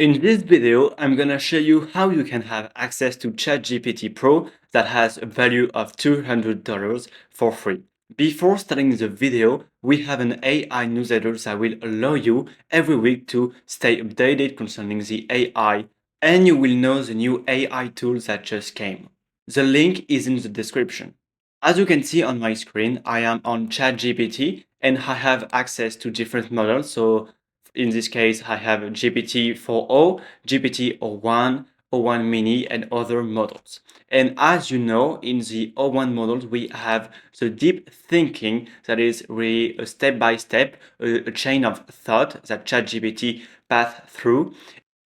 In this video, I'm gonna show you how you can have access to ChatGPT Pro that has a value of $200 for free. Before starting the video, we have an AI newsletter that will allow you every week to stay updated concerning the AI, and you will know the new AI tools that just came. The link is in the description. As you can see on my screen, I am on ChatGPT and I have access to different models. So in this case, I have GPT 4o, GPT o1, o1 mini, and other models. And as you know, in the o1 models, we have the deep thinking that is really a step-by-step, a chain of thought that ChatGPT path through.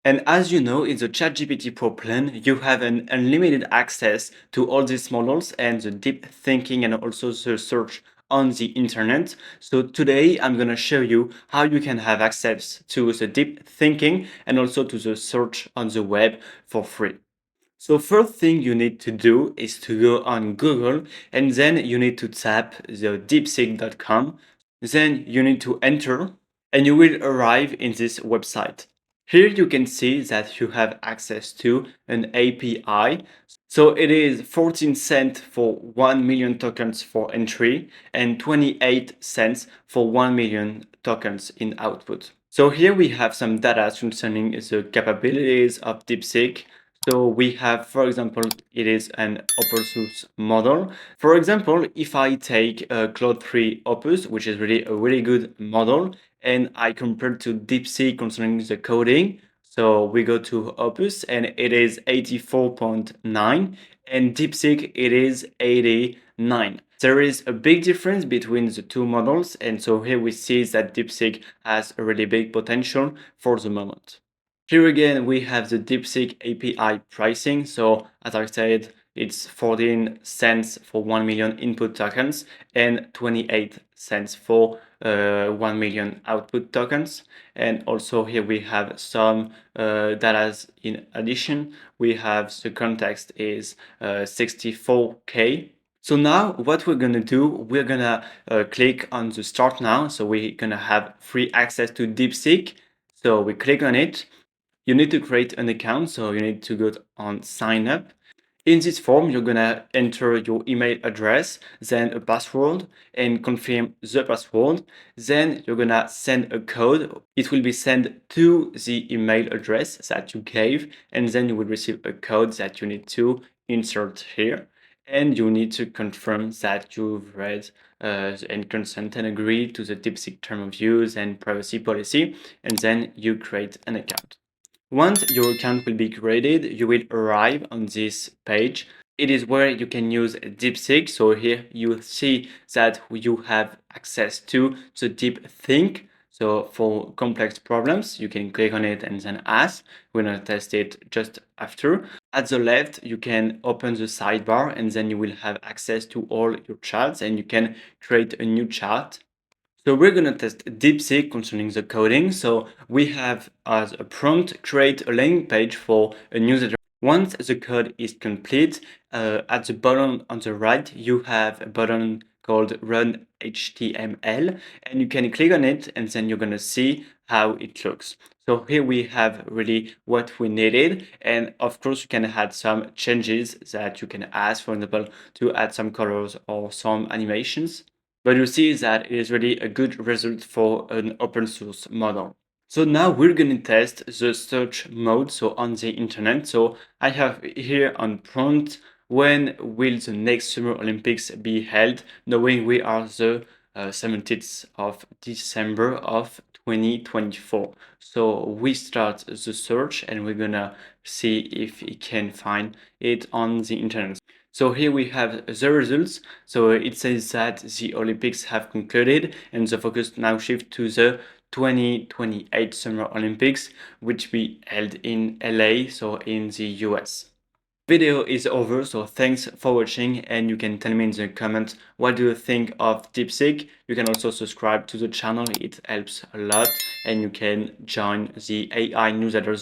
And as you know, in the ChatGPT Pro plan, you have an unlimited access to all these models and the deep thinking and also the search on the internet. So today I'm going to show you how you can have access to the deep thinking and also to the search on the web for free. So first thing you need to do is to go on Google and then you need to tap the deepseek.com. Then you need to enter and you will arrive in this website. Here you can see that you have access to an API. So it is 14 cents for 1 million tokens for entry and 28 cents for 1 million tokens in output. So here we have some data concerning the capabilities of DeepSeek. So we have, for example, it is an open source model. For example, if I take Claude 3 Opus, which is really a really good model, and I compare to DeepSeek concerning the coding. So we go to Opus and it is 84.9 and DeepSeek it is 89. There is a big difference between the two models, and so here we see that DeepSeek has a really big potential for the moment. Here again we have the DeepSeek API pricing. So as I said, it's 14 cents for 1 million input tokens and 28 cents for 1 million output tokens. And also here we have some data in addition. We have the context is 64K. So now what we're gonna do, we're gonna click on the start now. So we're gonna have free access to DeepSeek. So we click on it. You need to create an account, so you need to go on sign up. In this form, you're gonna enter your email address, then a password, and confirm the password. Then you're gonna send a code. It will be sent to the email address that you gave, and then you will receive a code that you need to insert here. And you need to confirm that you've read and consent and agree to the DeepSeek term of use and privacy policy, and then you create an account. Once your account will be created, you will arrive on this page. It is where you can use DeepSeek. So here you see that you have access to the Deep Think. So for complex problems, you can click on it and then ask. We're gonna test it just after. At the left, you can open the sidebar and then you will have access to all your chats and you can create a new chat. So we're gonna test DeepSeek concerning the coding. So we have as a prompt, create a landing page for a newsletter. Once the code is complete, at the bottom on the right, you have a button called Run HTML, and you can click on it, and then you're gonna see how it looks. So here we have really what we needed, and of course you can add some changes that you can ask, for example, to add some colors or some animations. But you see that it is really a good result for an open source model. So now we're going to test the search mode, so on the internet. So I have here on prompt, when will the next Summer Olympics be held, knowing we are the 17th of December of 2024. So we start the search and we're gonna see if we can find it on the internet. So here we have the results. So it says that the Olympics have concluded and the focus now shifts to the 2028 Summer Olympics, which we held in LA, so in the US. Video is over, so thanks for watching, and you can tell me in the comments what do you think of DeepSeek. You can also subscribe to the channel, it helps a lot, and you can join the AI newsletters.